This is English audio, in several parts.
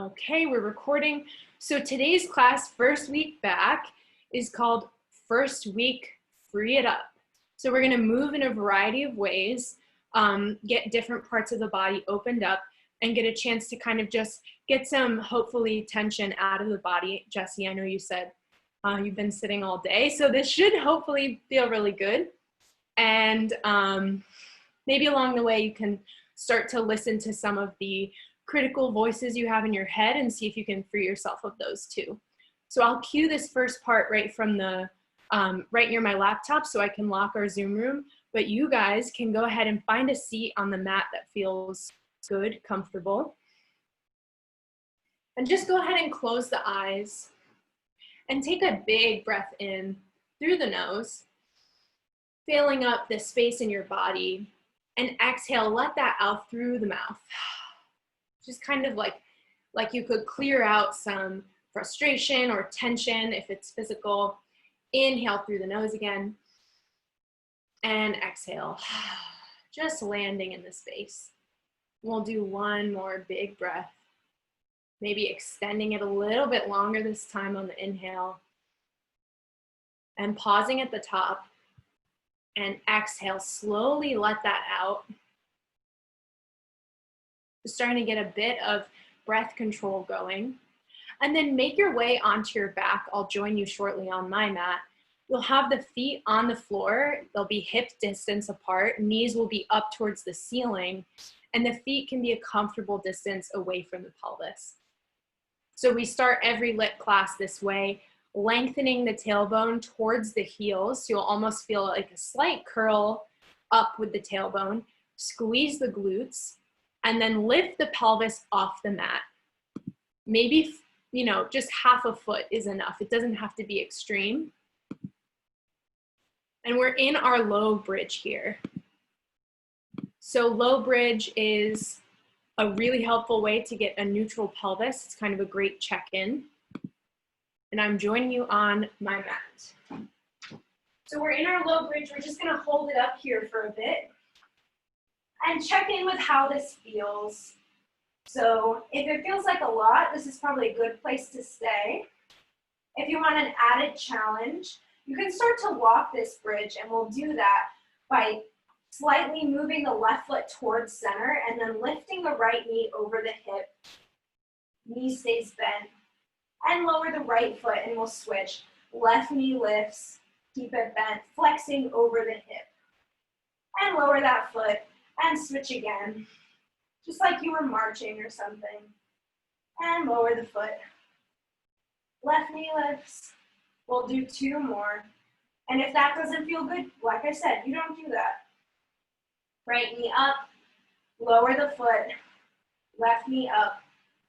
Okay, we're recording. So today's class, first week back, is called First Week Free It Up. So we're gonna move in a variety of ways, get different parts of the body opened up, and get a chance to kind of just get some, hopefully, tension out of the body. Jessie, I know you said you've been sitting all day, so this should hopefully feel really good. And maybe along the way, you can start to listen to some of the critical voices you have in your head and see if you can free yourself of those too. So I'll cue this first part right from the, right near my laptop so I can lock our Zoom room, but you guys can go ahead and find a seat on the mat that feels good, comfortable. And just go ahead and close the eyes and take a big breath in through the nose, filling up the space in your body, and exhale, let that out through the mouth. Just kind of like you could clear out some frustration or tension if it's physical. Inhale through the nose again, and exhale, just landing in the space. We'll do one more big breath, maybe extending it a little bit longer this time on the inhale, and pausing at the top, and exhale, slowly let that out. Starting to get a bit of breath control going. And then make your way onto your back. I'll join you shortly on my mat. You'll have the feet on the floor. They'll be hip distance apart. Knees will be up towards the ceiling. And the feet can be a comfortable distance away from the pelvis. So we start every LYT class this way, lengthening the tailbone towards the heels. So you'll almost feel like a slight curl up with the tailbone. Squeeze the glutes. And then lift the pelvis off the mat. Maybe, just half a foot is enough. It doesn't have to be extreme. And we're in our low bridge here. So low bridge is a really helpful way to get a neutral pelvis. It's kind of a great check-in. And I'm joining you on my mat. So we're in our low bridge. We're just gonna hold it up here for a bit and check in with how this feels. So if it feels like a lot, this is probably a good place to stay. If you want an added challenge, you can start to walk this bridge, and we'll do that by slightly moving the left foot towards center and then lifting the right knee over the hip. Knee stays bent. And lower the right foot, and we'll switch. Left knee lifts, keep it bent, flexing over the hip. And lower that foot. And switch again, just like you were marching or something. And lower the foot. Left knee lifts. We'll do two more. And if that doesn't feel good, like I said, you don't do that. Right knee up, lower the foot, left knee up.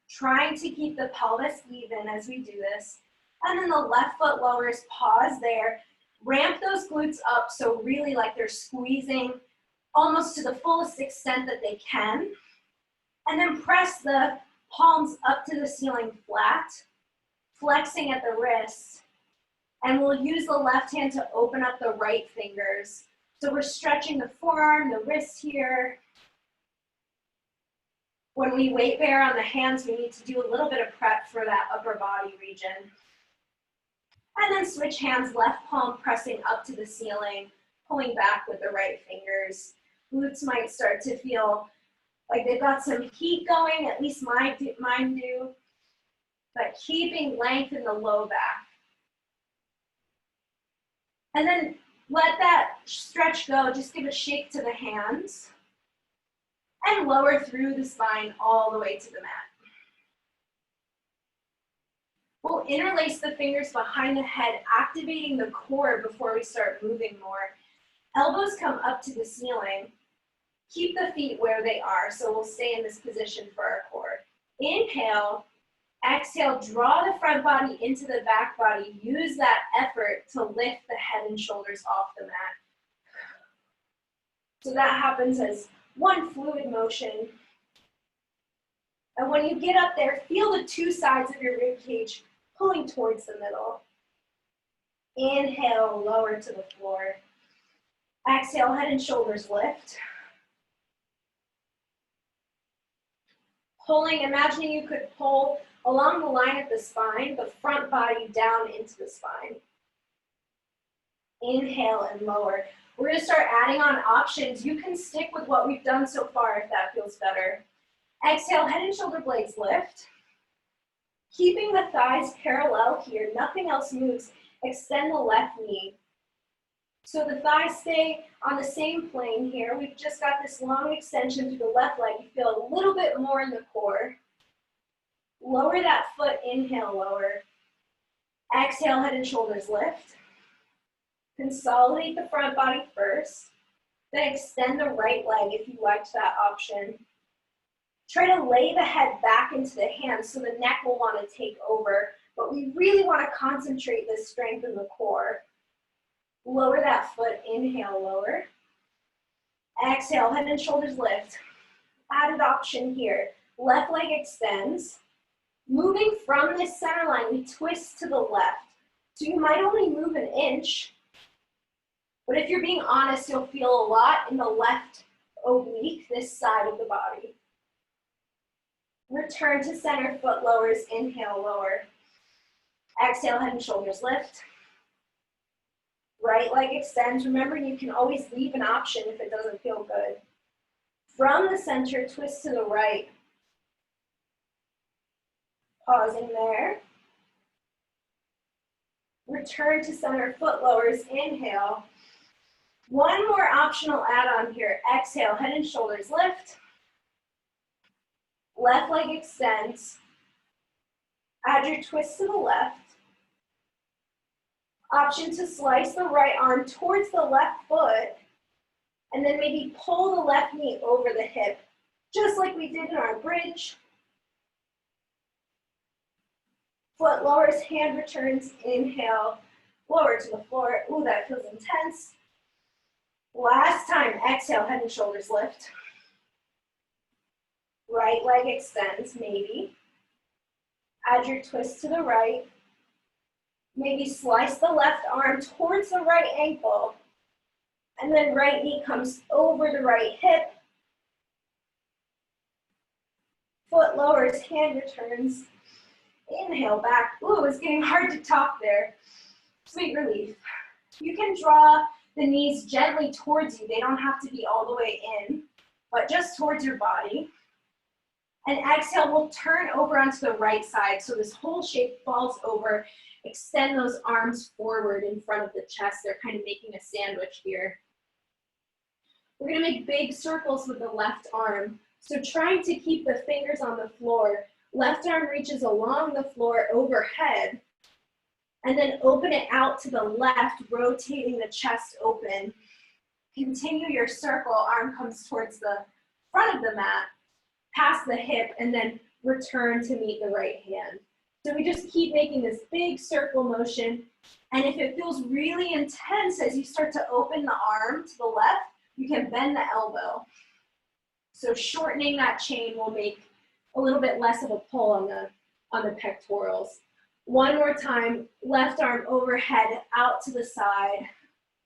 Trying to keep the pelvis even as we do this. And then the left foot lowers, pause there. Ramp those glutes up so really like they're squeezing almost to the fullest extent that they can. And then press the palms up to the ceiling flat, flexing at the wrists. And we'll use the left hand to open up the right fingers. So we're stretching the forearm, the wrist here. When we weight bear on the hands, we need to do a little bit of prep for that upper body region. And then switch hands, left palm pressing up to the ceiling, pulling back with the right fingers. Glutes might start to feel like they've got some heat going, at least mine do, but keeping length in the low back. And then let that stretch go, just give a shake to the hands, and lower through the spine all the way to the mat. We'll interlace the fingers behind the head, activating the core before we start moving more. Elbows come up to the ceiling. Keep the feet where they are, so we'll stay in this position for our core. Inhale, exhale, draw the front body into the back body. Use that effort to lift the head and shoulders off the mat. So that happens as one fluid motion. And when you get up there, feel the two sides of your rib cage pulling towards the middle. Inhale, lower to the floor. Exhale, head and shoulders lift. Pulling, imagining you could pull along the line of the spine, the front body down into the spine. Inhale and lower. We're going to start adding on options. You can stick with what we've done so far if that feels better. Exhale, head and shoulder blades lift. Keeping the thighs parallel here, nothing else moves. Extend the left knee. So the thighs stay on the same plane here. We've just got this long extension through the left leg. You feel a little bit more in the core. Lower that foot, inhale, lower. Exhale, head and shoulders lift. Consolidate the front body first. Then extend the right leg if you liked that option. Try to lay the head back into the hands so the neck will want to take over, but we really want to concentrate this strength in the core. Lower that foot, inhale, lower. Exhale, head and shoulders lift. Added option here. Left leg extends. Moving from this center line, we twist to the left. So you might only move an inch, but if you're being honest, you'll feel a lot in the left oblique, this side of the body. Return to center, foot lowers, inhale, lower. Exhale, head and shoulders lift. Right leg extends. Remember, you can always leave an option if it doesn't feel good. From the center, twist to the right. Pausing there. Return to center, foot lowers, inhale. One more optional add-on here. Exhale, head and shoulders lift. Left leg extends. Add your twist to the left. Option to slice the right arm towards the left foot, and then maybe pull the left knee over the hip, just like we did in our bridge. Foot lowers, hand returns, inhale, lower to the floor. Ooh, that feels intense. Last time, exhale, head and shoulders lift. Right leg extends, maybe. Add your twist to the right. Maybe slice the left arm towards the right ankle. And then right knee comes over the right hip. Foot lowers, hand returns. Inhale back. Ooh, it's getting hard to talk there. Sweet relief. You can draw the knees gently towards you. They don't have to be all the way in, but just towards your body. And exhale, we'll turn over onto the right side. So this whole shape falls over. Extend those arms forward in front of the chest. They're kind of making a sandwich here. We're gonna make big circles with the left arm. So trying to keep the fingers on the floor. Left arm reaches along the floor overhead. And then open it out to the left, rotating the chest open. Continue your circle. Arm comes towards the front of the mat, past the hip, and then return to meet the right hand. So we just keep making this big circle motion. And if it feels really intense as you start to open the arm to the left, you can bend the elbow. So shortening that chain will make a little bit less of a pull on the pectorals. One more time, left arm overhead, out to the side.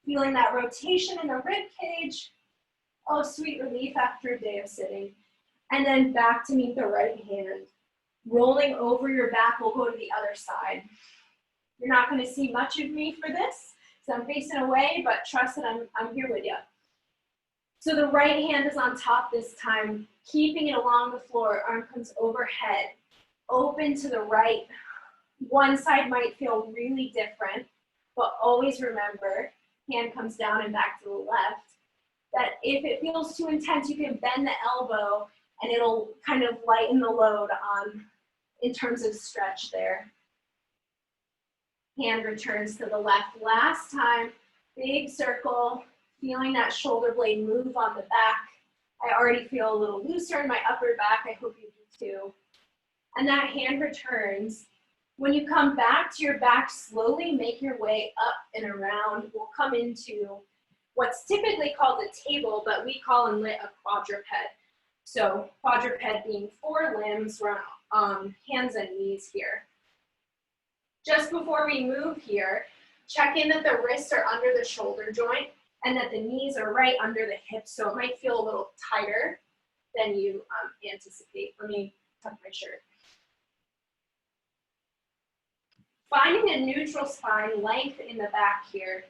Feeling that rotation in the rib cage. Oh, sweet relief after a day of sitting. And then back to meet the right hand. Rolling over your back, we'll go to the other side. You're not going to see much of me for this, so I'm facing away, but trust that I'm here with you. So the right hand is on top this time, keeping it along the floor. Arm comes overhead, open to the right. One side might feel really different, but always remember, hand comes down and back to the left, that if it feels too intense, you can bend the elbow and it'll kind of lighten the load in terms of stretch there. Hand returns to the left. Last time, big circle, feeling that shoulder blade move on the back. I already feel a little looser in my upper back. I hope you do too. And that hand returns. When you come back to your back, slowly make your way up and around. We'll come into what's typically called a table, but we call in LYT a quadruped. So quadruped being 4 limbs, we're on hands and knees here. Just before we move here, check in that the wrists are under the shoulder joint and that the knees are right under the hips, so it might feel a little tighter than you anticipate. Let me tuck my shirt. Finding a neutral spine, length in the back here.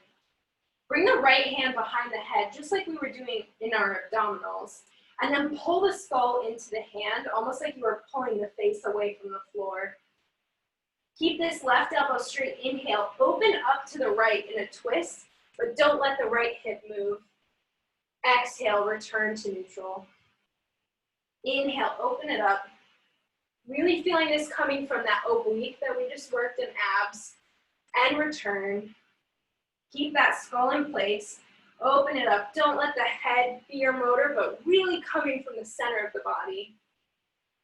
Bring the right hand behind the head, just like we were doing in our abdominals. And then pull the skull into the hand, almost like you were pulling the face away from the floor. Keep this left elbow straight. Inhale, open up to the right in a twist, but don't let the right hip move. Exhale, return to neutral. Inhale, open it up. Really feeling this coming from that oblique that we just worked in abs. And return. Keep that skull in place. Open it up. Don't let the head be your motor, but really coming from the center of the body.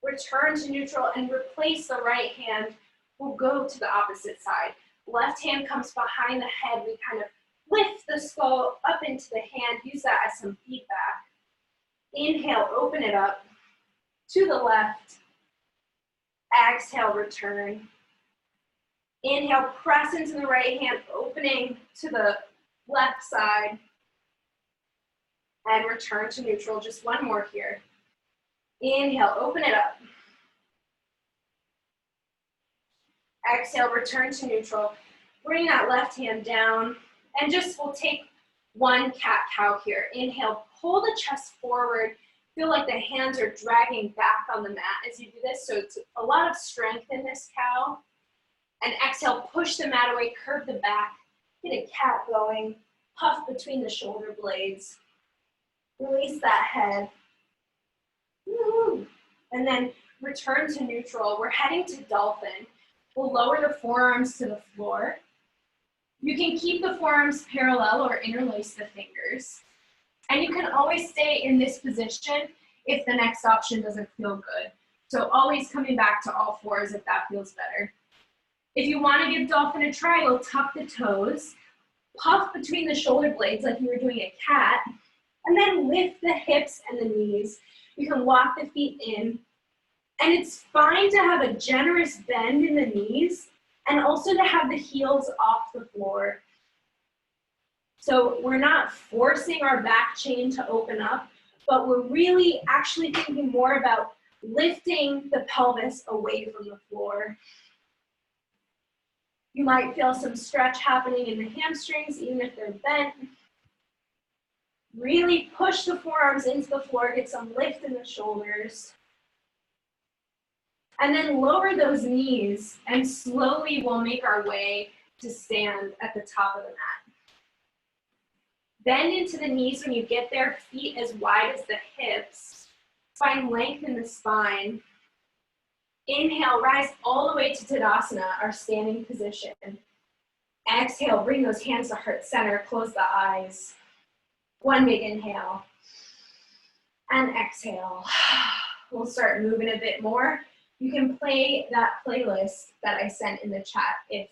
Return to neutral and replace the right hand. We'll go to the opposite side. Left hand comes behind the head. We kind of lift the skull up into the hand. Use that as some feedback. Inhale, open it up to the left. Exhale, return. Inhale, press into the right hand, opening to the left side. And return to neutral. Just one more here. Inhale, open it up. Exhale, return to neutral. Bring that left hand down. And just we'll take one cat-cow here. Inhale, pull the chest forward. Feel like the hands are dragging back on the mat as you do this. So it's a lot of strength in this cow. And exhale, push the mat away, curve the back. Get a cat going. Puff between the shoulder blades. Release that head. Woo. And then return to neutral. We're heading to dolphin. We'll lower the forearms to the floor. You can keep the forearms parallel or interlace the fingers. And you can always stay in this position if the next option doesn't feel good. So always coming back to all fours if that feels better. If you want to give dolphin a try, you'll tuck the toes, puff between the shoulder blades like you were doing a cat, and then lift the hips and the knees. You can walk the feet in. And it's fine to have a generous bend in the knees and also to have the heels off the floor. So we're not forcing our back chain to open up, but we're really actually thinking more about lifting the pelvis away from the floor. You might feel some stretch happening in the hamstrings, even if they're bent. Really push the forearms into the floor, get some lift in the shoulders. And then lower those knees, and slowly we'll make our way to stand at the top of the mat. Bend into the knees when you get there, feet as wide as the hips. Find length in the spine. Inhale, rise all the way to Tadasana, our standing position. Exhale, bring those hands to heart center, close the eyes. One big inhale. And exhale. We'll start moving a bit more. You can play that playlist that I sent in the chat if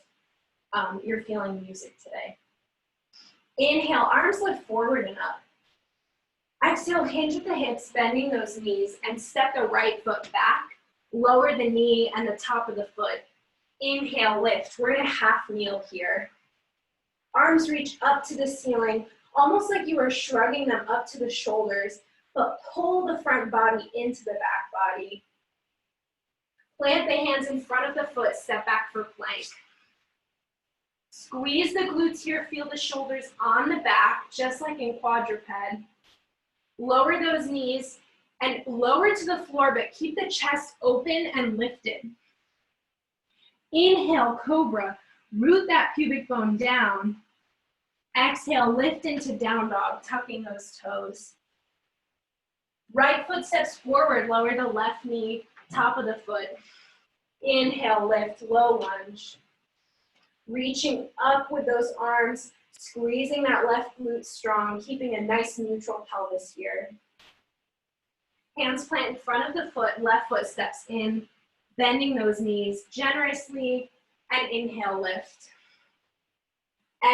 you're feeling music today. Inhale, arms lift forward and up. Exhale, hinge at the hips, bending those knees, and step the right foot back. Lower the knee and the top of the foot. Inhale, lift. We're in a half kneel here. Arms reach up to the ceiling, almost like you are shrugging them up to the shoulders, but pull the front body into the back body. Plant the hands in front of the foot, step back for plank. Squeeze the glutes here, feel the shoulders on the back, just like in quadruped. Lower those knees and lower to the floor, but keep the chest open and lifted. Inhale, cobra, root that pubic bone down. Exhale, lift into down dog, tucking those toes. Right foot steps forward, lower the left knee, top of the foot. Inhale, lift, low lunge. Reaching up with those arms, squeezing that left glute strong, keeping a nice neutral pelvis here. Hands plant in front of the foot, left foot steps in, bending those knees generously, and inhale, lift.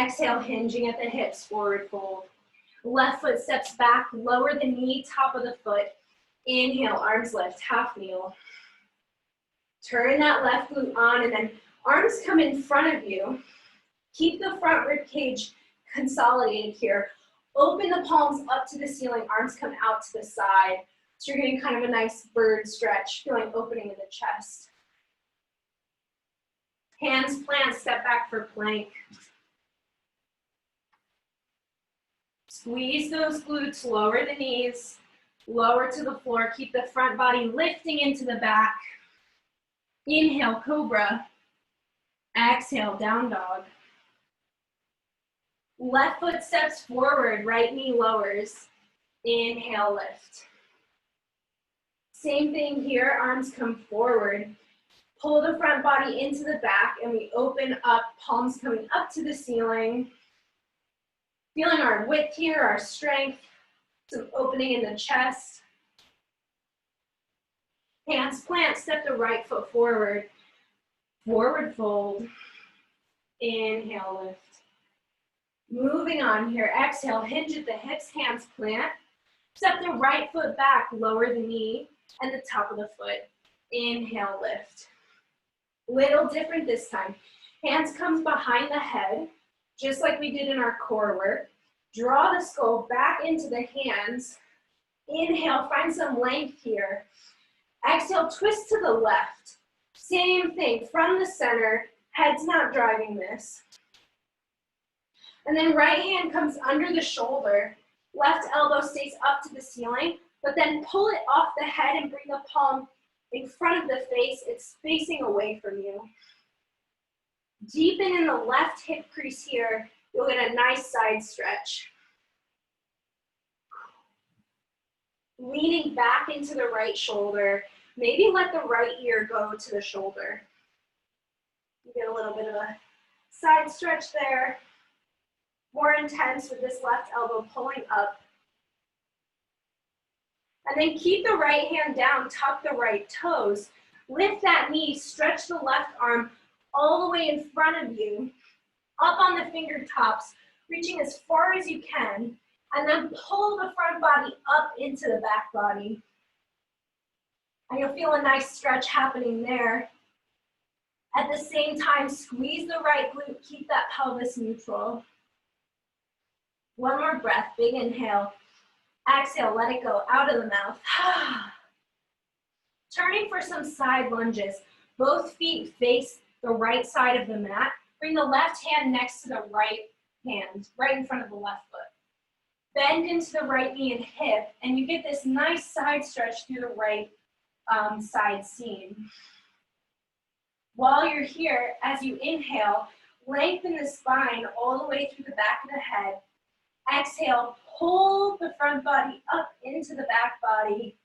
Exhale, hinging at the hips, forward fold. Left foot steps back, lower the knee, top of the foot. Inhale, arms lift, half kneel. Turn that left glute on, and then arms come in front of you. Keep the front rib cage consolidated here. Open the palms up to the ceiling, arms come out to the side. So you're getting kind of a nice bird stretch, feeling opening in the chest. Hands plant, step back for plank. Squeeze those glutes, lower the knees, lower to the floor. Keep the front body lifting into the back. Inhale, cobra. Exhale, down dog. Left foot steps forward, right knee lowers. Inhale, lift. Same thing here, arms come forward. Pull the front body into the back and we open up, palms coming up to the ceiling. Feeling our width here, our strength, some opening in the chest. Hands plant, step the right foot forward. Forward fold. Inhale, lift. Moving on here, exhale, hinge at the hips, hands plant. Step the right foot back, lower the knee and the top of the foot. Inhale, lift. Little different this time. Hands comes behind the head, just like we did in our core work. Draw the skull back into the hands. Inhale, find some length here. Exhale, twist to the left. Same thing, from the center, head's not driving this. And then right hand comes under the shoulder. Left elbow stays up to the ceiling, but then pull it off the head and bring the palm in front of the face. It's facing away from you. Deepen in the left hip crease here. You'll get a nice side stretch. Leaning back into the right shoulder. Maybe let the right ear go to the shoulder. You get a little bit of a side stretch there. More intense with this left elbow pulling up. And then keep the right hand down, tuck the right toes. Lift that knee, stretch the left arm all the way in front of you, up on the fingertips, reaching as far as you can, and then pull the front body up into the back body. And you'll feel a nice stretch happening there. At the same time, squeeze the right glute, keep that pelvis neutral. One more breath, big inhale. Exhale, let it go out of the mouth. Turning for some side lunges. Both feet face the right side of the mat. Bring the left hand next to the right hand, right in front of the left foot. Bend into the right knee and hip, and you get this nice side stretch through the right side seam. While you're here, as you inhale, lengthen the spine all the way through the back of the head. Exhale, pull the front body up into the back body.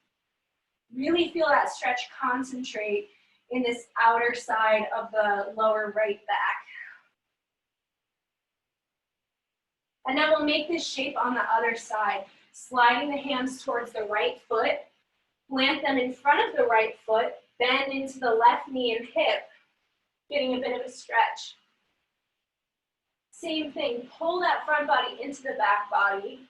Really feel that stretch, concentrate in this outer side of the lower right back. And now we'll make this shape on the other side, sliding the hands towards the right foot, plant them in front of the right foot, bend into the left knee and hip, getting a bit of a stretch. Same thing, pull that front body into the back body.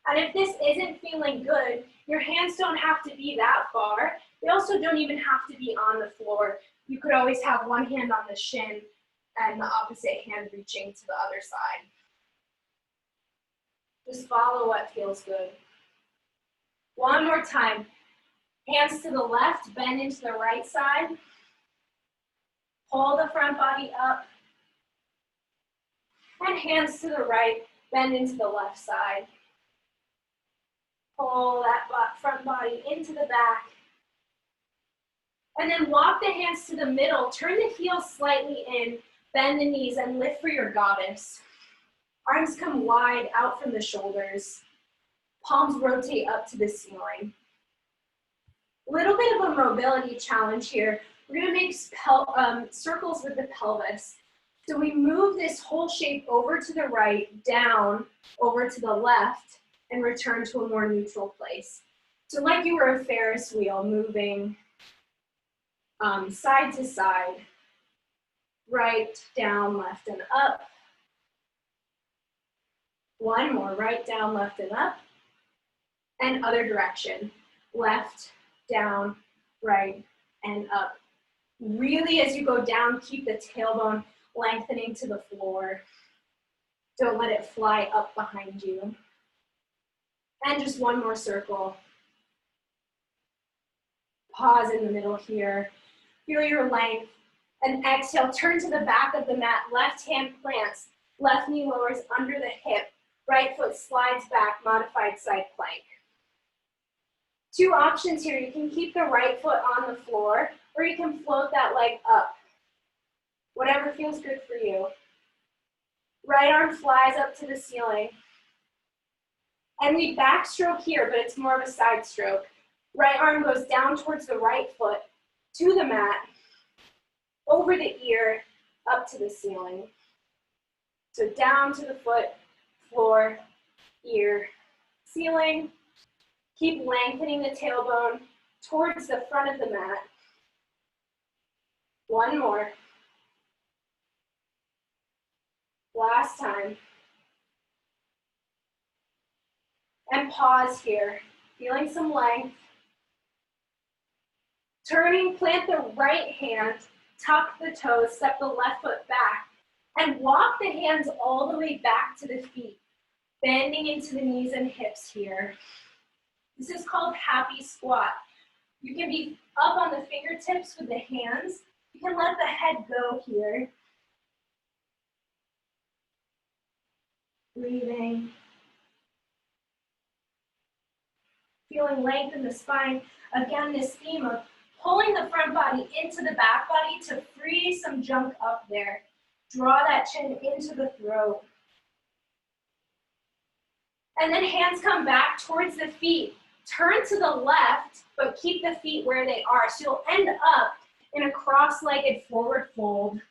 And if this isn't feeling good, your hands don't have to be that far. They also don't even have to be on the floor. You could always have one hand on the shin and the opposite hand reaching to the other side. Just follow what feels good. One more time. Hands to the left, bend into the right side. Pull the front body up. And hands to the right, bend into the left side. Pull that front body into the back. And then walk the hands to the middle, turn the heels slightly in, bend the knees, and lift for your goddess. Arms come wide out from the shoulders. Palms rotate up to the ceiling. A little bit of a mobility challenge here. We're gonna make circles with the pelvis. So we move this whole shape over to the right, down, over to the left, and return to a more neutral place. So like you were a Ferris wheel, moving side to side, right, down, left, and up. One more, right, down, left, and up. And other direction, left, down, right, and up. Really, as you go down, keep the tailbone lengthening to the floor. Don't let it fly up behind you. And just one more circle. Pause in the middle here. Feel your length. And exhale, turn to the back of the mat. Left hand plants. Left knee lowers under the hip. Right foot slides back, modified side plank. Two options here. You can keep the right foot on the floor, or you can float that leg up. Whatever feels good for you. Right arm flies up to the ceiling. And we backstroke here, but it's more of a side stroke. Right arm goes down towards the right foot, to the mat, over the ear, up to the ceiling. So down to the foot, floor, ear, ceiling. Keep lengthening the tailbone towards the front of the mat. One more. Last time. And pause here, feeling some length. Turning, plant the right hand, tuck the toes, step the left foot back, and walk the hands all the way back to the feet, bending into the knees and hips here. This is called happy squat. You can be up on the fingertips with the hands. You can let the head go here. Breathing. Feeling length in the spine. Again, this theme of pulling the front body into the back body to free some junk up there. Draw that chin into the throat. And then hands come back towards the feet. Turn to the left, but keep the feet where they are. So you'll end up in a cross-legged forward fold.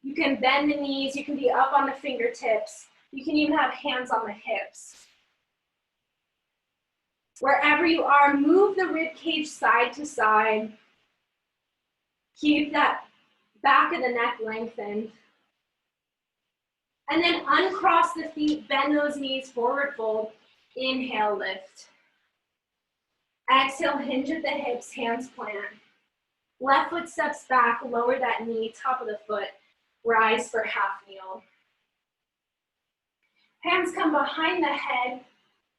You can bend the knees. You can be up on the fingertips. You can even have hands on the hips. Wherever you are, move the rib cage side to side. Keep that back of the neck lengthened. And then uncross the feet, bend those knees, forward fold. Inhale, lift. Exhale, hinge at the hips, hands plant. Left foot steps back, lower that knee, top of the foot. Rise for half kneel. Hands come behind the head.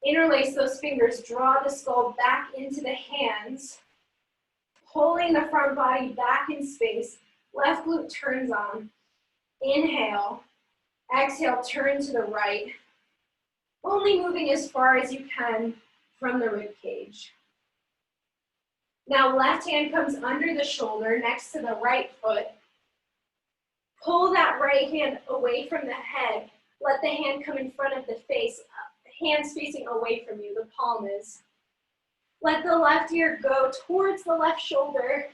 Interlace those fingers, draw the skull back into the hands, pulling the front body back in space. Left glute turns on. Inhale. Exhale, turn to the right. Only moving as far as you can from the rib cage. Now left hand comes under the shoulder next to the right foot. Pull that right hand away from the head. Let the hand come in front of the face. Hands facing away from you, the palm is. Let the left ear go towards the left shoulder.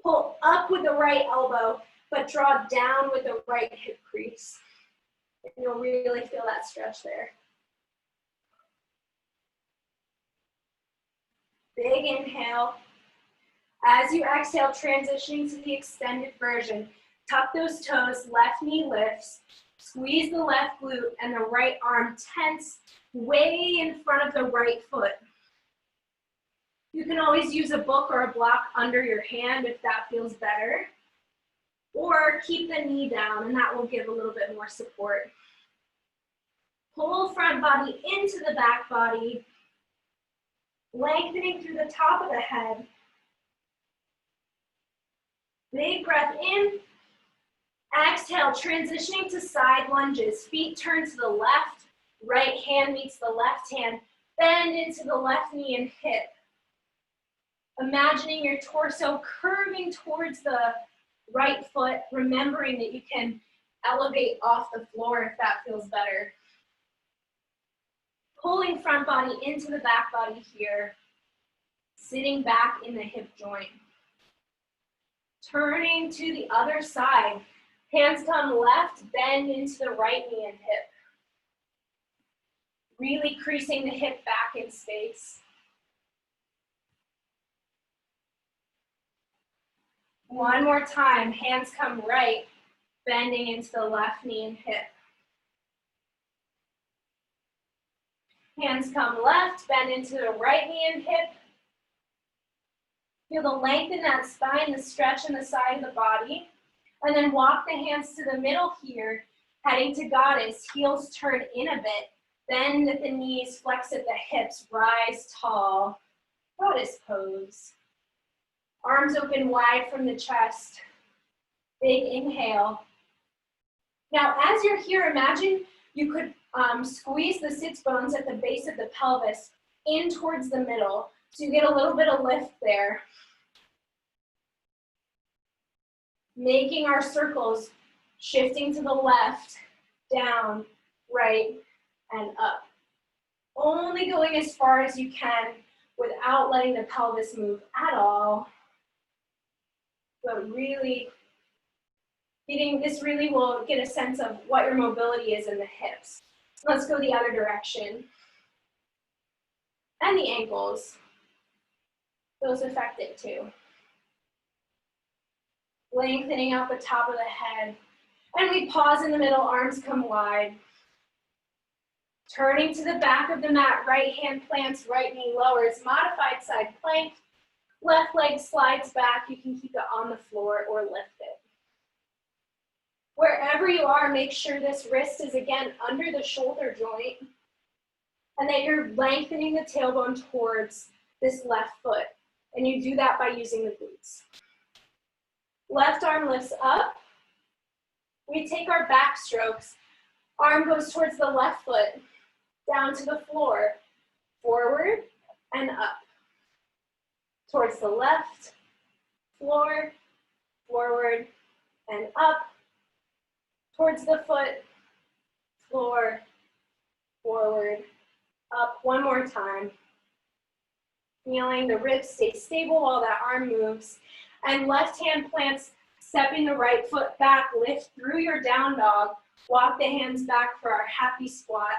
Pull up with the right elbow, but draw down with the right hip crease. And you'll really feel that stretch there. Big inhale. As you exhale, transitioning to the extended version. Tuck those toes, left knee lifts. Squeeze the left glute and the right arm tense way in front of the right foot. You can always use a book or a block under your hand if that feels better. Or keep the knee down and that will give a little bit more support. Pull front body into the back body. Lengthening through the top of the head. Big breath in. Exhale, transitioning to side lunges. Feet turn to the left. Right hand meets the left hand. Bend into the left knee and hip. Imagining your torso curving towards the right foot, remembering that you can elevate off the floor if that feels better. Pulling front body into the back body here. Sitting back in the hip joint. Turning to the other side. Hands come left, bend into the right knee and hip. Really creasing the hip back in space. One more time, hands come right, bending into the left knee and hip. Hands come left, bend into the right knee and hip. Feel the length in that spine, the stretch in the side of the body. And then walk the hands to the middle here, heading to goddess, heels turn in a bit. Bend at the knees, flex at the hips, rise tall. goddess pose. Arms open wide from the chest. Big inhale. Now, as you're here, imagine you could squeeze the sits bones at the base of the pelvis in towards the middle, so you get a little bit of lift there. Making our circles, shifting to the left, down, right, and up. Only going as far as you can without letting the pelvis move at all. But really getting this really will get a sense of what your mobility is in the hips. Let's go the other direction. And the ankles. Those affect it too. Lengthening out the top of the head. And we pause in the middle, arms come wide. Turning to the back of the mat, right hand plants, right knee lowers, modified side plank. Left leg slides back, you can keep it on the floor or lift it. Wherever you are, make sure this wrist is again under the shoulder joint and that you're lengthening the tailbone towards this left foot. And you do that by using the glutes. Left arm lifts up. We take our back strokes. Arm goes towards the left foot, down to the floor, forward and up. Towards the left, floor, forward and up. Towards the foot, floor, forward, up. One more time. Feeling the ribs stay stable while that arm moves. And left hand plants, stepping the right foot back, lift through your down dog. Walk the hands back for our happy squat.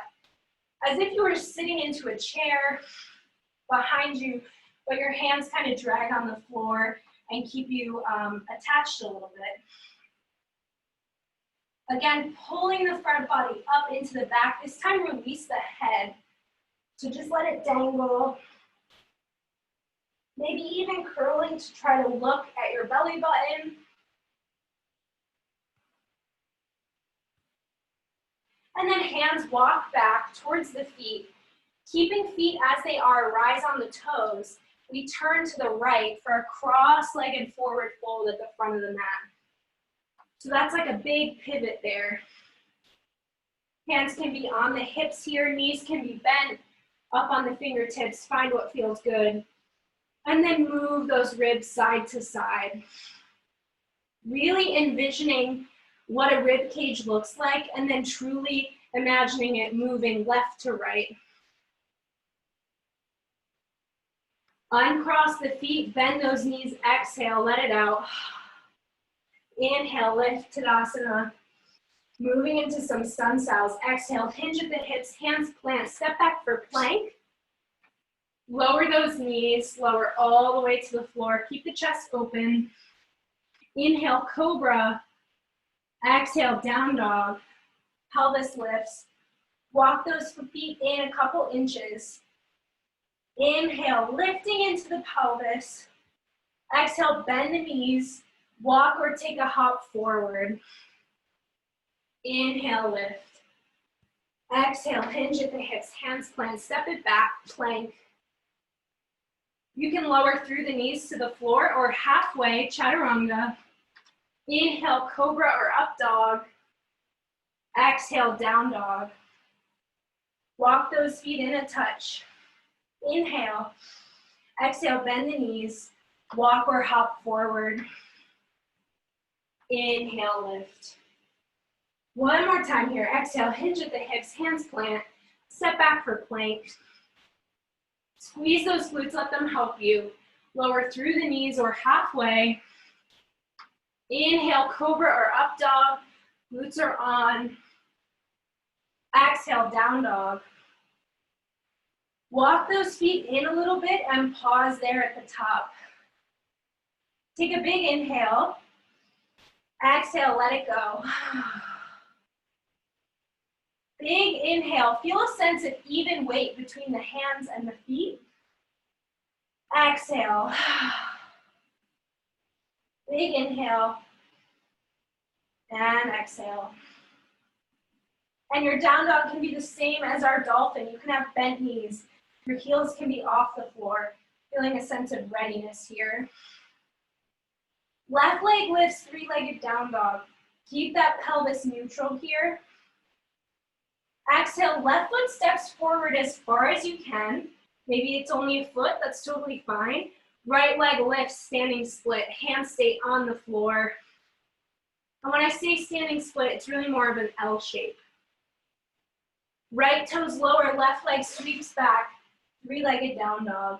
As if you were sitting into a chair behind you, but your hands kind of drag on the floor and keep you attached a little bit. Again, pulling the front body up into the back. This time, release the head. So just let it dangle. Maybe even curling to try to look at your belly button. And then hands walk back towards the feet. Keeping feet as they are, rise on the toes. We turn to the right for a cross-legged forward fold at the front of the mat. So that's like a big pivot there. Hands can be on the hips here, knees can be bent up on the fingertips, find what feels good. And then move those ribs side to side. Really envisioning what a rib cage looks like and then truly imagining it moving left to right. Uncross the feet, bend those knees, exhale, let it out. Inhale, lift Tadasana. Moving into some sun cells. Exhale, hinge at the hips, hands plant, step back for plank. Lower those knees, lower all the way to the floor. Keep the chest open. Inhale, cobra. Exhale, down dog. Pelvis lifts. Walk those feet in a couple inches. Inhale, lifting into the pelvis. Exhale, bend the knees. Walk or take a hop forward. Inhale, lift. Exhale, hinge at the hips, hands plant, step it back, plank. You can lower through the knees to the floor or halfway, chaturanga. Inhale, cobra or up dog. Exhale, down dog. Walk those feet in a touch. Inhale. Exhale, bend the knees. Walk or hop forward. Inhale, lift. One more time here. Exhale, hinge at the hips, hands plant. Step back for plank. Squeeze those glutes, let them help you. Lower through the knees or halfway. Inhale, cobra or up dog. Glutes are on. Exhale, down dog. Walk those feet in a little bit and pause there at the top. Take a big inhale. Exhale, let it go. Big inhale. Feel a sense of even weight between the hands and the feet. Exhale. Big inhale. And exhale. And your down dog can be the same as our dolphin. You can have bent knees. Your heels can be off the floor. Feeling a sense of readiness here. Left leg lifts, three-legged down dog. Keep that pelvis neutral here. Exhale, left foot steps forward as far as you can. Maybe it's only a foot, that's totally fine. Right leg lifts, standing split. Hands stay on the floor. And when I say standing split, it's really more of an L shape. Right toes lower, left leg sweeps back. Three-legged down dog.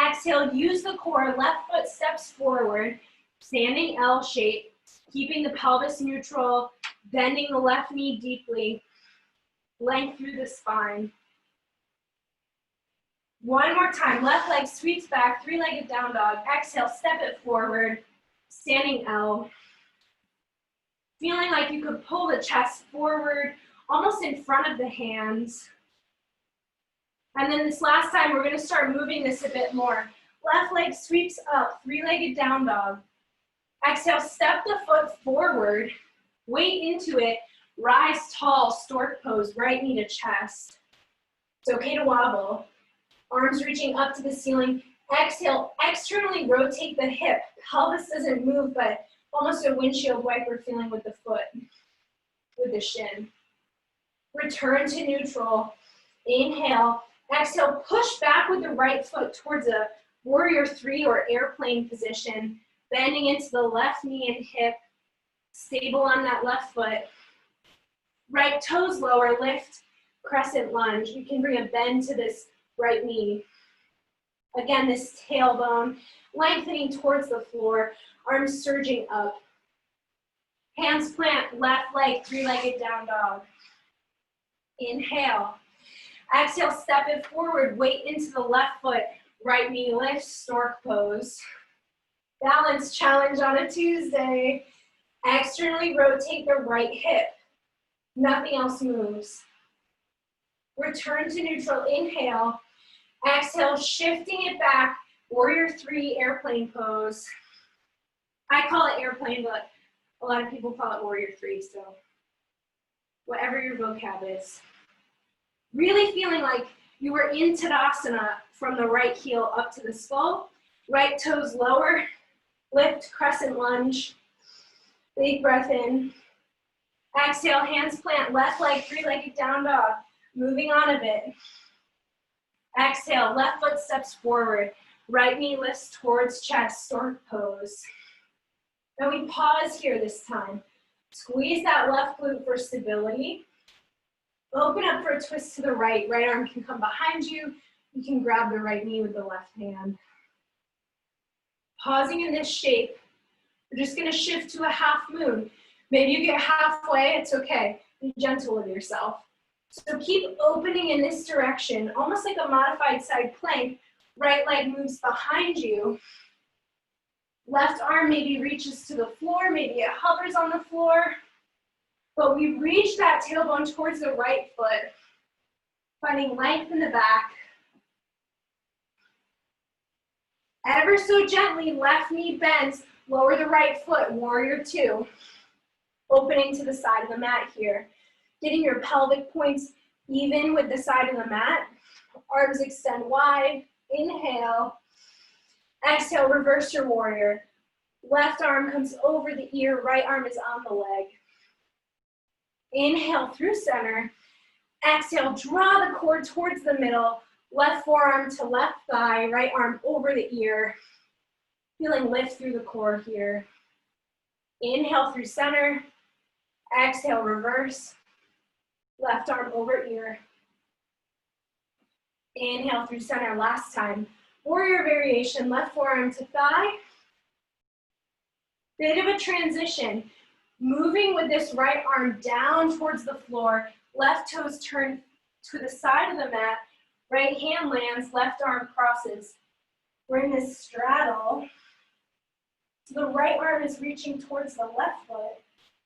Exhale, use the core, left foot steps forward. Standing L shape, keeping the pelvis neutral, bending the left knee deeply. Length through the spine. One more time, left leg sweeps back, three-legged down dog. Exhale, step it forward, standing L. Feeling like you could pull the chest forward, almost in front of the hands. And then this last time, we're gonna start moving this a bit more. Left leg sweeps up, three-legged down dog. Exhale, step the foot forward, weight into it, rise tall, stork pose, right knee to chest. It's okay to wobble. Arms reaching up to the ceiling. Exhale, externally rotate the hip. Pelvis doesn't move, but almost a windshield wiper feeling with the foot, with the shin. Return to neutral. Inhale. Exhale, push back with the right foot towards a warrior three or airplane position. Bending into the left knee and hip. Stable on that left foot. Right toes lower, lift, crescent lunge. You can bring a bend to this right knee. Again, this tailbone lengthening towards the floor, arms surging up. Hands plant, left leg, three-legged down dog. Inhale. Exhale, step it forward, weight into the left foot, right knee lifts, stork pose. Balance challenge on a Tuesday. Externally rotate the right hip. Nothing else moves. Return to neutral, inhale. Exhale, shifting it back, warrior three, airplane pose. I call it airplane, but a lot of people call it warrior three, so whatever your vocab is. Really feeling like you were in Tadasana from the right heel up to the skull, right toes lower, lift, crescent lunge. Big breath in. Exhale, hands plant, left leg, three-legged down dog. Moving on a bit. Exhale, left foot steps forward. Right knee lifts towards chest, stork pose. Now we pause here this time. Squeeze that left glute for stability. Open up for a twist to the right. Right arm can come behind you. You can grab the right knee with the left hand. Pausing in this shape. We're just gonna shift to a half moon. Maybe you get halfway, it's okay. Be gentle with yourself. So keep opening in this direction, almost like a modified side plank. Right leg moves behind you. Left arm maybe reaches to the floor, maybe it hovers on the floor. But we reach that tailbone towards the right foot, finding length in the back. Ever so gently, left knee bends, lower the right foot, warrior two. Opening to the side of the mat here. Getting your pelvic points even with the side of the mat. Arms extend wide. Inhale. Exhale, reverse your warrior. Left arm comes over the ear, right arm is on the leg. Inhale through center. Exhale, draw the core towards the middle. Left forearm to left thigh, right arm over the ear. Feeling lift through the core here. Inhale through center. Exhale, reverse. Left arm over ear. Inhale through center, last time. Warrior variation, left forearm to thigh. Bit of a transition. Moving with this right arm down towards the floor. Left toes turn to the side of the mat. Right hand lands, left arm crosses. We're in this straddle. So the right arm is reaching towards the left foot.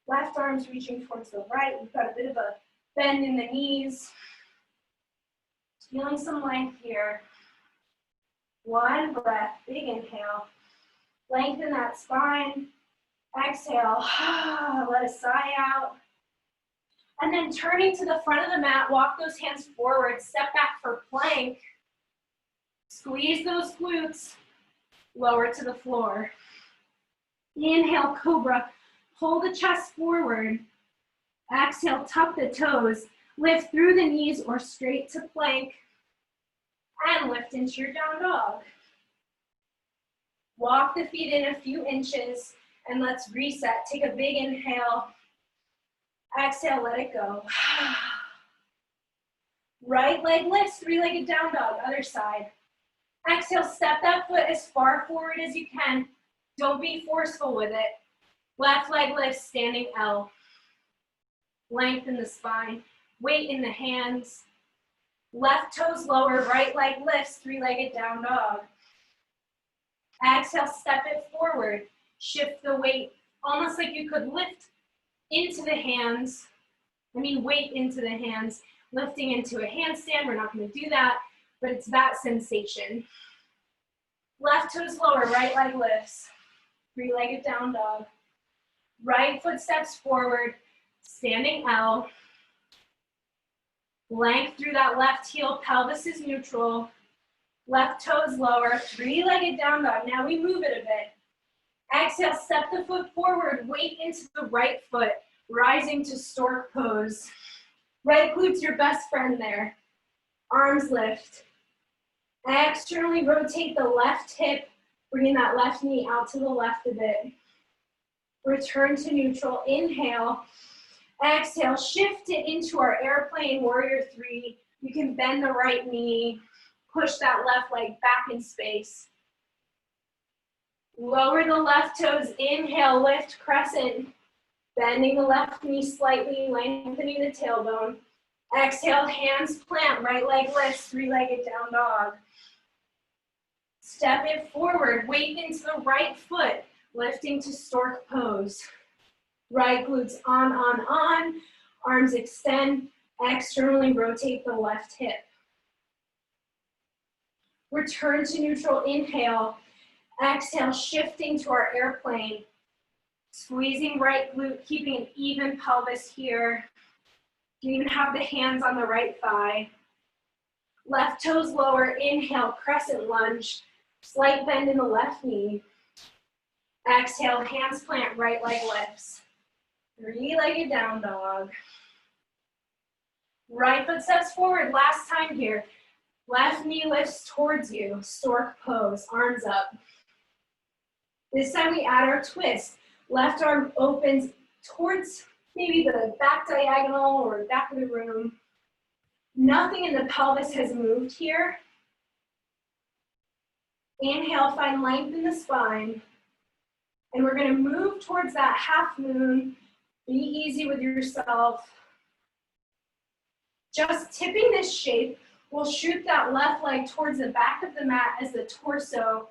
Left arm's reaching towards the right. We've got a bit of a bend in the knees. Feeling some length here. One breath, big inhale. Lengthen that spine. Exhale, let a sigh out. And then turning to the front of the mat, walk those hands forward, step back for plank. Squeeze those glutes, lower to the floor. Inhale, cobra. Pull the chest forward. Exhale, tuck the toes. Lift through the knees or straight to plank. And lift into your down dog. Walk the feet in a few inches and let's reset. Take a big inhale. Exhale, let it go. Right leg lifts, three-legged down dog, other side. Exhale, step that foot as far forward as you can. Don't be forceful with it. Left leg lifts, standing L. Lengthen the spine. Weight in the hands. Left toes lower, right leg lifts, three-legged down dog. Exhale, step it forward. Shift the weight, almost like you could lift into the hands. Weight into the hands. Lifting into a handstand, we're not gonna do that, but it's that sensation. Left toes lower, right leg lifts. Three-legged down dog. Right foot steps forward, standing L. Length through that left heel, pelvis is neutral. Left toes lower, three-legged down dog. Now we move it a bit. Exhale, step the foot forward, weight into the right foot, rising to stork pose. Right glute's your best friend there. Arms lift. Externally rotate the left hip, bringing that left knee out to the left a bit. Return to neutral, inhale. Exhale, shift it into our airplane warrior three. You can bend the right knee, push that left leg back in space. Lower the left toes, inhale, lift, crescent. Bending the left knee slightly, lengthening the tailbone. Exhale, hands plant, right leg lifts, three-legged down dog. Step it forward, weight into the right foot, lifting to stork pose. Right glutes on. Arms extend, externally rotate the left hip. Return to neutral, inhale. Exhale, shifting to our airplane. Squeezing right glute, keeping an even pelvis here. You even have the hands on the right thigh. Left toes lower, inhale, crescent lunge. Slight bend in the left knee. Exhale, hands plant, right leg lifts. Three-legged down dog. Right foot steps forward, last time here. Left knee lifts towards you, stork pose, arms up. This time we add our twist. Left arm opens towards maybe the back diagonal or back of the room. Nothing in the pelvis has moved here. Inhale, find length in the spine. And we're gonna move towards that half moon. Be easy with yourself. Just tipping this shape will shoot that left leg towards the back of the mat as the torso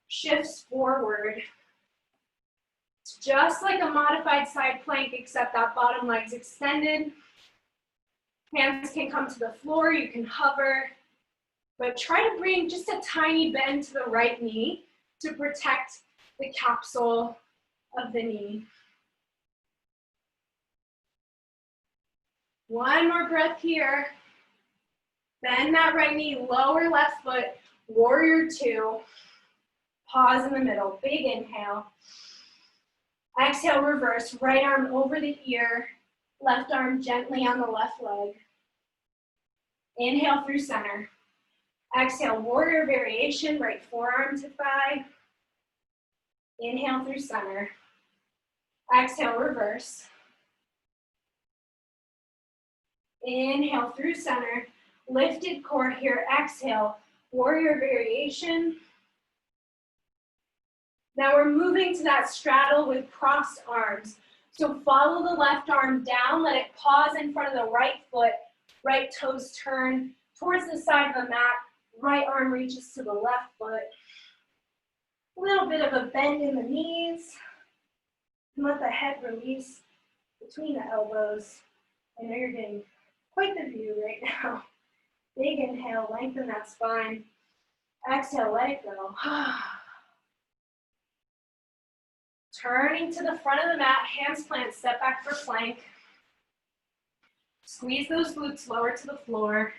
shifts forward. It's just like a modified side plank, except that bottom leg's extended. Hands can come to the floor, you can hover, but try to bring just a tiny bend to the right knee to protect the capsule of the knee. One more breath here. Bend that right knee, lower left foot, warrior two. Pause in the middle, big inhale. Exhale, reverse, right arm over the ear, left arm gently on the left leg. Inhale through center. Exhale, warrior variation, right forearm to thigh. Inhale through center. Exhale, reverse. Inhale through center. Lifted core here. Exhale, warrior variation. Now we're moving to that straddle with crossed arms. So follow the left arm down, let it pause in front of the right foot, right toes turn towards the side of the mat, right arm reaches to the left foot. A little bit of a bend in the knees. And let the head release between the elbows. I know you're getting quite the view right now. Big inhale, lengthen that spine. Exhale, let it go. Turning to the front of the mat, hands plant, step back for plank. Squeeze those glutes lower to the floor.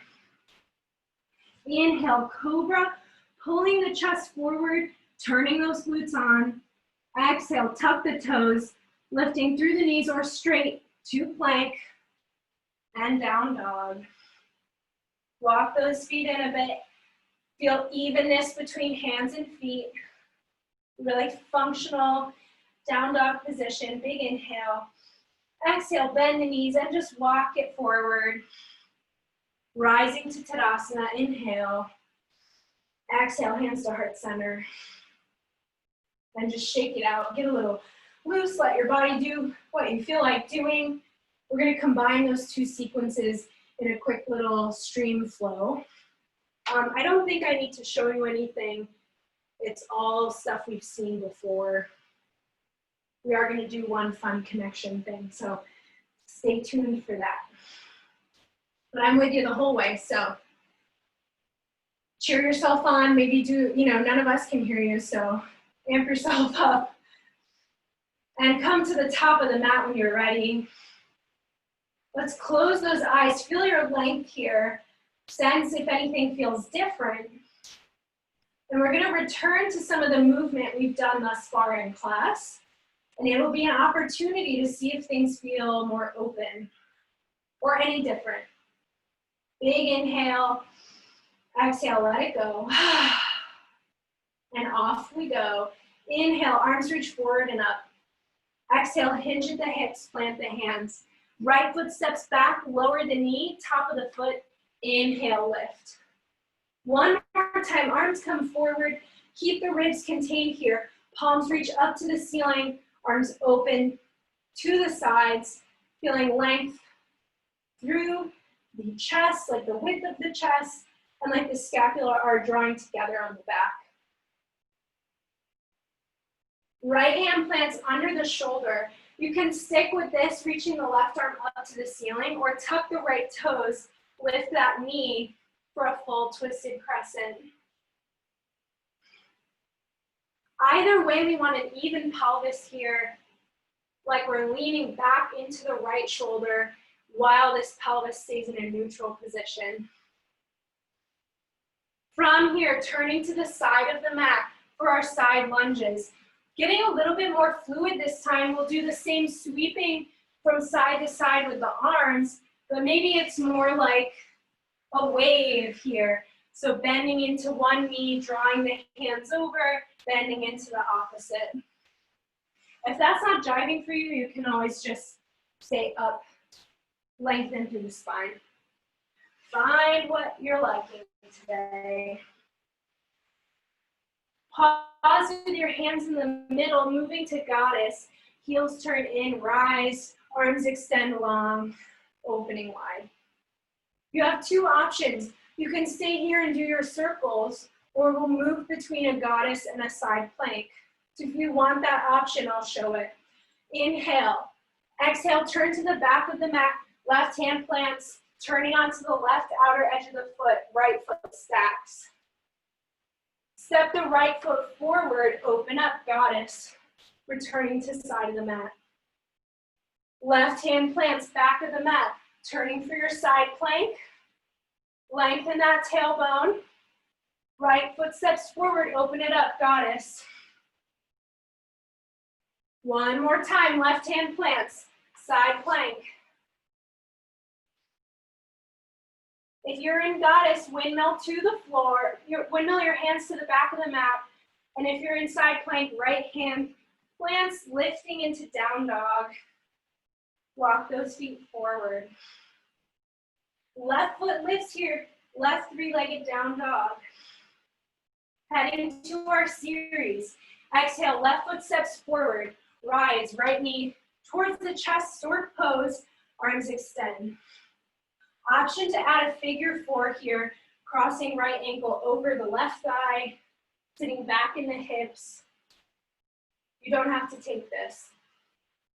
Inhale, cobra. Pulling the chest forward, turning those glutes on. Exhale, tuck the toes, lifting through the knees or straight to plank and down dog. Walk those feet in a bit. Feel evenness between hands and feet. Really functional down dog position. Big inhale. Exhale, bend the knees and just walk it forward. Rising to Tadasana, inhale. Exhale, hands to heart center. And just shake it out. Get a little loose. Let your body do what you feel like doing. We're going to combine those two sequences in a quick little stream flow. I don't think I need to show you anything. It's all stuff we've seen before. We are going to do one fun connection thing, so stay tuned for that. But I'm with you the whole way, so cheer yourself on. Maybe do, none of us can hear you, so amp yourself up. And come to the top of the mat when you're ready. Let's close those eyes. Feel your length here. Sense if anything feels different. And we're going to return to some of the movement we've done thus far in class. And it'll be an opportunity to see if things feel more open or any different. Big inhale. Exhale, let it go. And off we go. Inhale, arms reach forward and up. Exhale, hinge at the hips, plant the hands. Right foot steps back, lower the knee, top of the foot. Inhale, lift. One more time, arms come forward. Keep the ribs contained here. Palms reach up to the ceiling, arms open to the sides, feeling length through the chest, like the width of the chest, and like the scapula are drawing together on the back. Right hand plants under the shoulder. You can stick with this, reaching the left arm up to the ceiling, or tuck the right toes, lift that knee for a full twisted crescent. Either way, we want an even pelvis here, like we're leaning back into the right shoulder while this pelvis stays in a neutral position. From here, turning to the side of the mat for our side lunges. Getting a little bit more fluid this time, we'll do the same sweeping from side to side with the arms, but maybe it's more like a wave here. So bending into one knee, drawing the hands over, bending into the opposite. If that's not jiving for you, you can always just stay up, lengthen through the spine. Find what you're liking today. Pause with your hands in the middle, moving to goddess. Heels turn in, rise, arms extend long, opening wide. You have two options. You can stay here and do your circles, or we'll move between a goddess and a side plank. So if you want that option, I'll show it. Inhale. Exhale, turn to the back of the mat. Left hand plants, turning onto the left outer edge of the foot. Right foot stacks. Step the right foot forward, open up, goddess. Returning to side of the mat. Left hand plants back of the mat, turning for your side plank. Lengthen that tailbone. Right foot steps forward, open it up, goddess. One more time, left hand plants, side plank. If you're in goddess, windmill to the floor, windmill your hands to the back of the mat. And if you're in side plank, right hand plants, lifting into down dog. Walk those feet forward. Left foot lifts here, left three-legged down dog. Heading to our series. Exhale, left foot steps forward. Rise, right knee towards the chest, stork pose, arms extend. Option to add a figure four here, crossing right ankle over the left thigh, sitting back in the hips. You don't have to take this.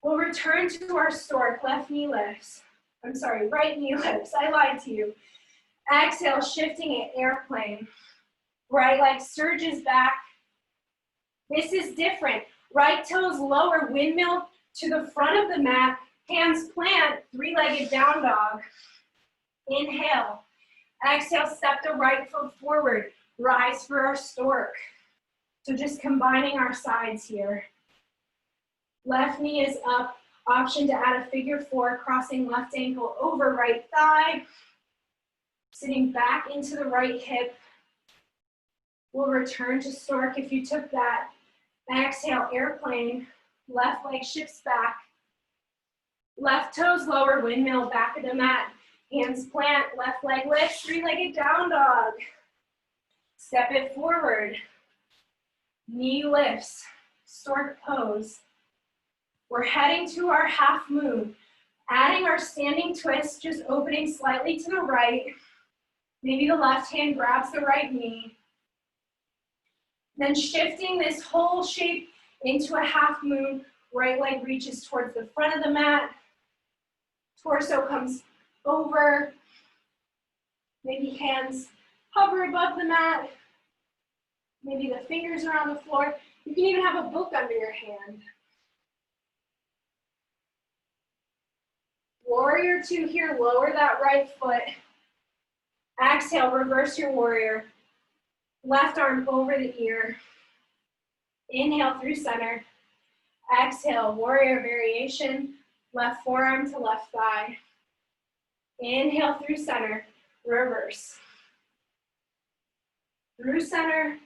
We'll return to our stork, left knee lifts. I'm sorry, right knee lifts, I lied to you. Exhale, shifting it, airplane. Right leg surges back. This is different. Right toes lower, windmill to the front of the mat, hands plant, three-legged down dog. Inhale. Exhale, step the right foot forward. rise for our stork. So just combining our sides here. Left knee is up, option to add a figure 4, crossing left ankle over right thigh, sitting back into the right hip. We'll return to stork. If you took that exhale, airplane, left leg shifts back, left toes lower, windmill, back of the mat, hands plant, left leg lifts, three-legged down dog. Step it forward, knee lifts, stork pose. We're heading to our half moon, adding our standing twist, just opening slightly to the right. Maybe the left hand grabs the right knee. Then shifting this whole shape into a half moon, right leg reaches towards the front of the mat. Torso comes over. Maybe hands hover above the mat. Maybe the fingers are on the floor. You can even have a book under your hand. Warrior 2 here, lower that right foot. Exhale, reverse your warrior. Left arm over the ear. Inhale through center. Exhale, warrior variation. Left forearm to left thigh. Inhale through center, reverse. Through center,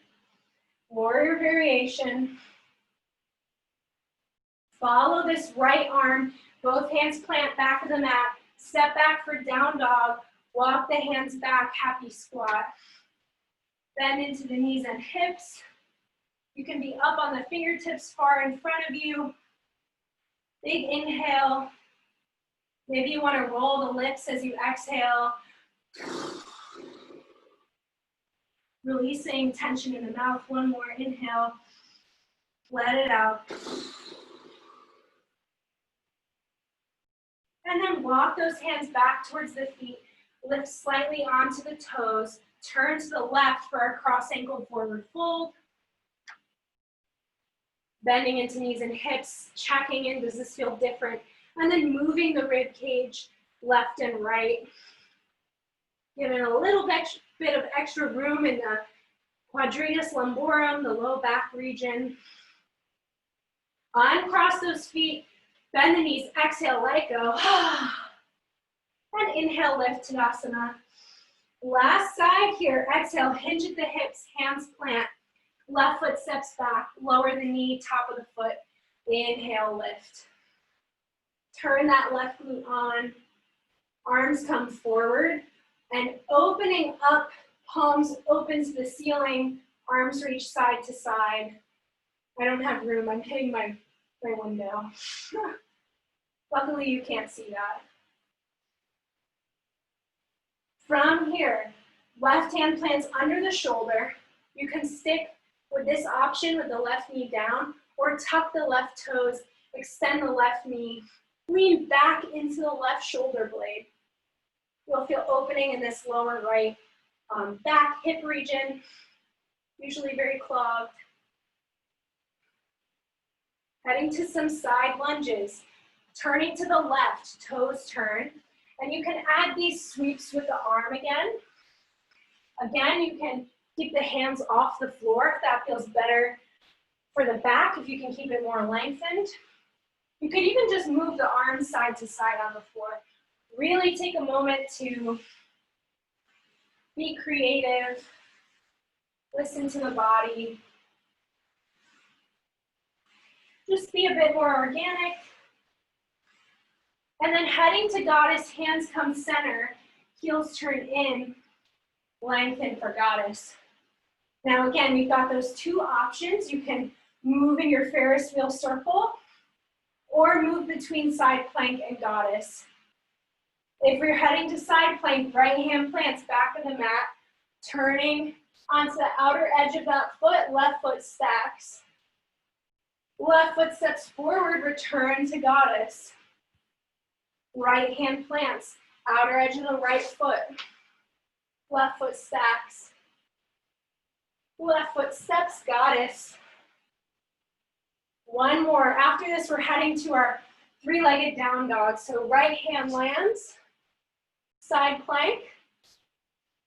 warrior variation. Follow this right arm, both hands plant back of the mat. Step back for down dog. Walk the hands back, happy squat. Bend into the knees and hips. You can be up on the fingertips far in front of you. Big inhale. Maybe you want to roll the lips as you exhale. Releasing tension in the mouth. One more inhale. Let it out. And then walk those hands back towards the feet. Lift slightly onto the toes. Turn to the left for our cross ankle forward fold. Bending into knees and hips, checking in, does this feel different? And then moving the rib cage left and right. Giving a little bit of extra room in the quadratus lumborum, the low back region. Uncross those feet, bend the knees, exhale, let it go. And inhale, lift Tadasana. Last side here, exhale, hinge at the hips, hands plant. Left foot steps back, lower the knee, top of the foot. Inhale, lift. Turn that left glute on. Arms come forward. And opening up, palms open to the ceiling. Arms reach side to side. I don't have room, I'm hitting my window. Luckily, you can't see that. From here, left hand plants under the shoulder. You can stick with this option with the left knee down, or tuck the left toes, extend the left knee, lean back into the left shoulder blade. You'll feel opening in this lower right back hip region, usually very clogged. Heading to some side lunges, turning to the left, toes turn, and you can add these sweeps with the arm again. Again, you can keep the hands off the floor if that feels better for the back, if you can keep it more lengthened. You could even just move the arms side to side on the floor. Really take a moment to be creative, listen to the body. Just be a bit more organic. And then heading to goddess, hands come center, heels turn in, lengthen for goddess. Now again, you've got those two options. You can move in your Ferris wheel circle or move between side plank and goddess. If we're heading to side plank, right hand plants back of the mat, turning onto the outer edge of that foot, left foot stacks. Left foot steps forward, return to goddess. Right hand plants, outer edge of the right foot. Left foot stacks. Left foot steps, goddess. One more. After this, we're heading to our three-legged down dog. So right hand lands, side plank.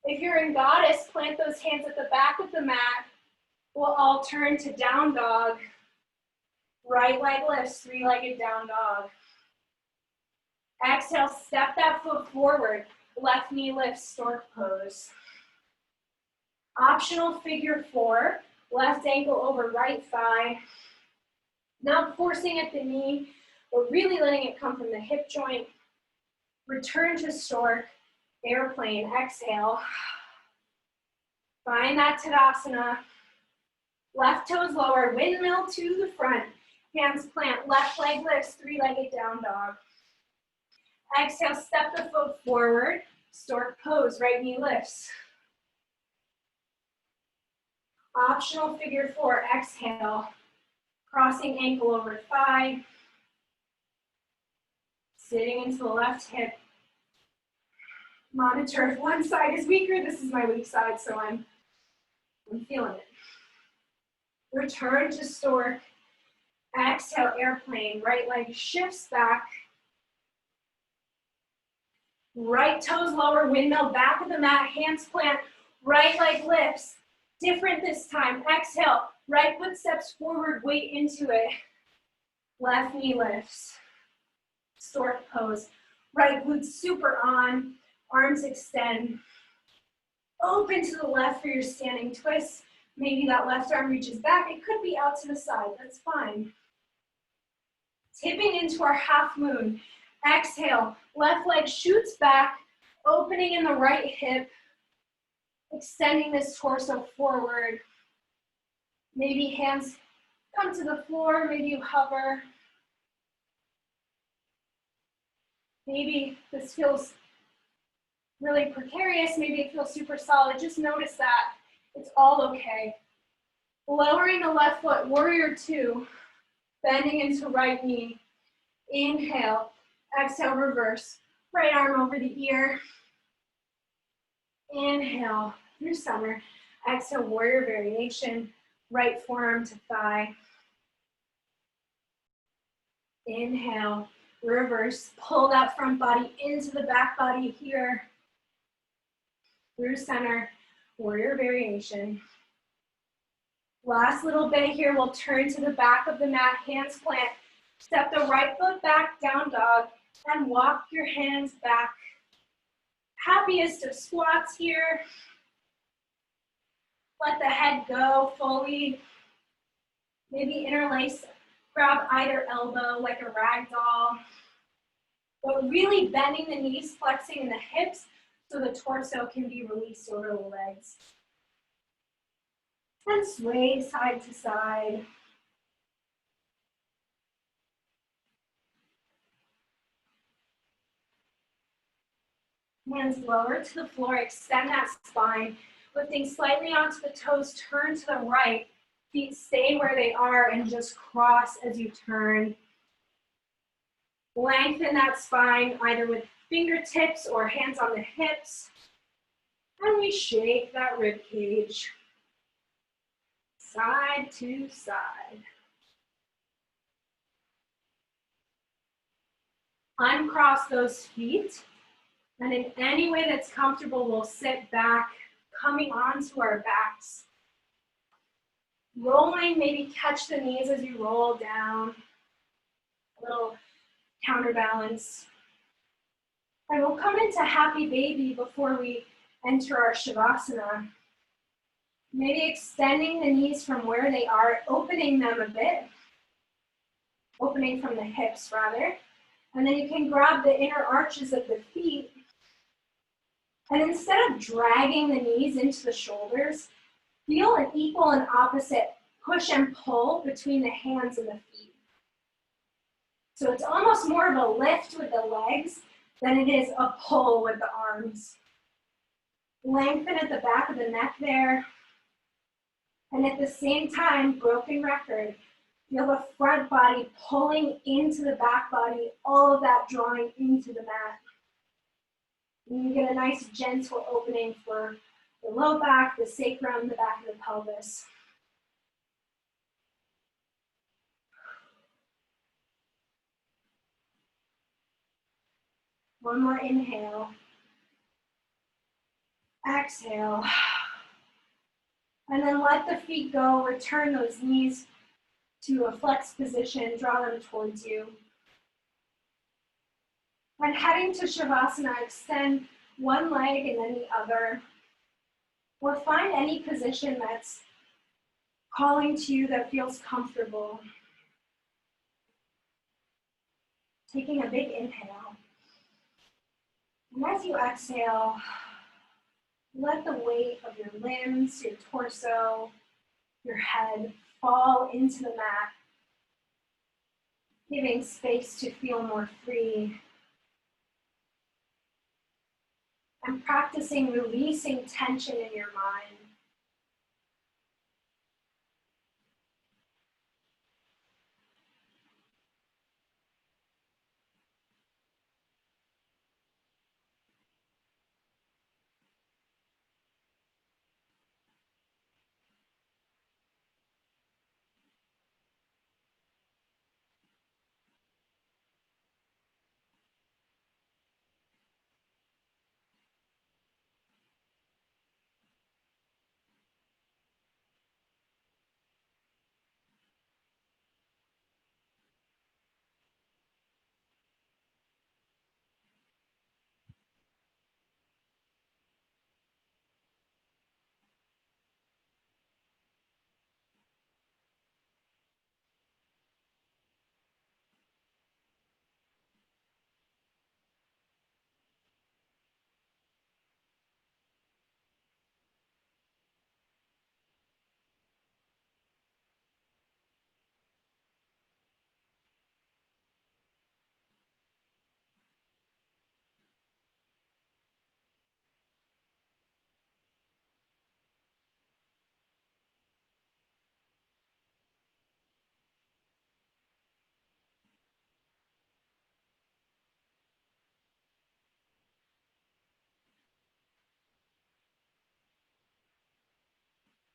If you're in goddess, plant those hands at the back of the mat. We'll all turn to down dog. Right leg lifts, three-legged down dog. Exhale, step that foot forward. Left knee lifts, stork pose. Optional figure four, left ankle over right thigh. Not forcing at the knee, but really letting it come from the hip joint. Return to stork, airplane, exhale. Find that Tadasana. Left toes lower, windmill to the front. Hands plant, left leg lifts, three-legged down dog. Exhale, step the foot forward, stork pose, right knee lifts. Optional figure four, exhale. Crossing ankle over thigh. Sitting into the left hip. Monitor if one side is weaker. This is my weak side, so I'm feeling it. Return to stork. Exhale, airplane. Right leg shifts back. Right toes lower, windmill, back of the mat, hands plant. Right leg lifts. Different this time. Exhale, right foot steps forward, weight into it. Left knee lifts. Stork pose. Right glute super on. Arms extend. Open to the left for your standing twist. Maybe that left arm reaches back. It could be out to the side. That's fine. Tipping into our half moon. Exhale. Left leg shoots back. Opening in the right hip. Extending this torso forward. Maybe hands come to the floor. Maybe you hover. Maybe this feels really precarious. Maybe it feels super solid. Just notice that. It's all okay. Lowering the left foot, warrior two. Bending into right knee. Inhale. Exhale, reverse. Right arm over the ear. Inhale through center. Exhale, warrior variation. Right forearm to thigh. Inhale, reverse. Pull that front body into the back body here. Through center, warrior variation. Last little bit here, we'll turn to the back of the mat, hands plant. Step the right foot back, down dog, and walk your hands back. Happiest of squats here. Let the head go fully. Maybe interlace, grab either elbow like a rag doll. But really bending the knees, flexing in the hips so the torso can be released over the legs. And sway side to side. Hands lower to the floor, extend that spine. Lifting slightly onto the toes, turn to the right. Feet stay where they are and just cross as you turn. Lengthen that spine either with fingertips or hands on the hips. And we shake that rib cage. Side to side. Uncross those feet. And in any way that's comfortable, we'll sit back, coming onto our backs. Rolling, maybe catch the knees as you roll down. A little counterbalance. And we'll come into happy baby before we enter our shavasana. Maybe extending the knees from where they are, opening them a bit. Opening from the hips, rather. And then you can grab the inner arches of the feet. And instead of dragging the knees into the shoulders, feel an equal and opposite push and pull between the hands and the feet. So it's almost more of a lift with the legs than it is a pull with the arms. Lengthen at the back of the neck there. And at the same time, broken record, feel the front body pulling into the back body, all of that drawing into the mat. And you get a nice gentle opening for the low back, the sacrum, the back of the pelvis. One more inhale. Exhale. And then let the feet go. Return those knees to a flexed position. Draw them towards you. When heading to Shavasana, extend one leg and then the other. Or find any position that's calling to you that feels comfortable. Taking a big inhale. And as you exhale, let the weight of your limbs, your torso, your head fall into the mat, giving space to feel more free. And practicing releasing tension in your mind.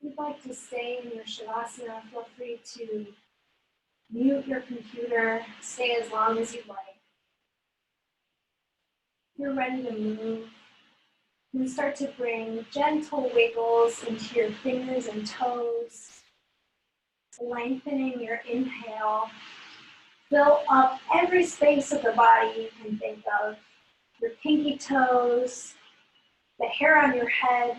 If you'd like to stay in your Shavasana, feel free to mute your computer, stay as long as you'd like. You're ready to move. You start to bring gentle wiggles into your fingers and toes, lengthening your inhale. Fill up every space of the body you can think of. Your pinky toes, the hair on your head.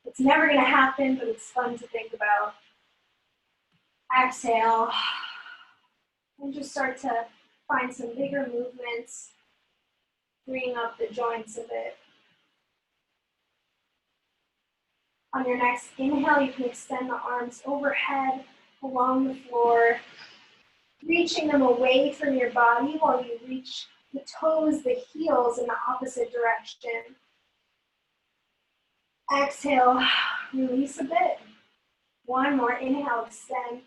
It's never going to happen, but it's fun to think about. Exhale. And just start to find some bigger movements, freeing up the joints a bit. On your next inhale, you can extend the arms overhead, along the floor, reaching them away from your body while you reach the toes, the heels in the opposite direction. Exhale, release a bit. One more inhale, extend.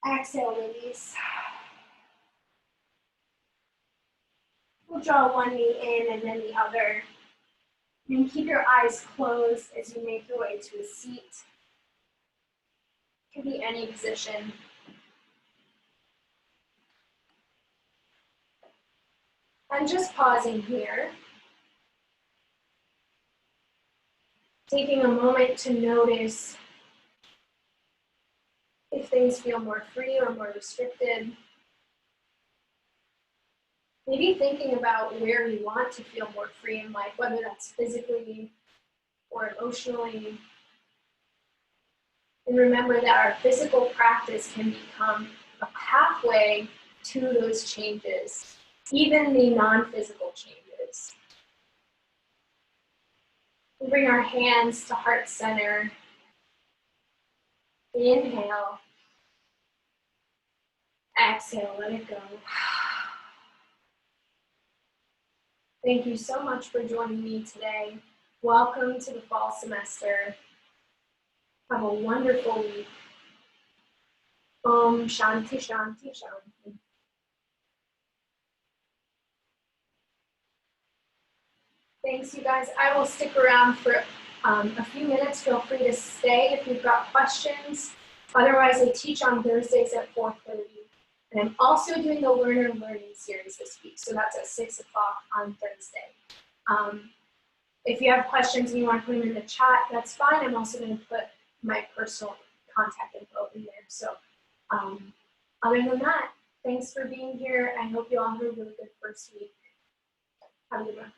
Exhale, release. We'll draw one knee in and then the other. And keep your eyes closed as you make your way to a seat. It could be any position. I'm just pausing here. Taking a moment to notice if things feel more free or more restricted. Maybe thinking about where you want to feel more free in life, whether that's physically or emotionally. And remember that our physical practice can become a pathway to those changes, even the non-physical changes. We bring our hands to heart center. Inhale. Exhale, let it go. Thank you so much for joining me today. Welcome to the fall semester. Have a wonderful week. Om Shanti Shanti Shanti. Thanks, you guys. I will stick around for a few minutes. Feel free to stay if you've got questions. Otherwise, I teach on Thursdays at 4:30. And I'm also doing the Learner Learning series this week. So that's at 6 o'clock on Thursday. If you have questions and you want to put them in the chat, that's fine. I'm also going to put my personal contact info in there. So other than that, thanks for being here. I hope you all have a really good first week. Have a good one.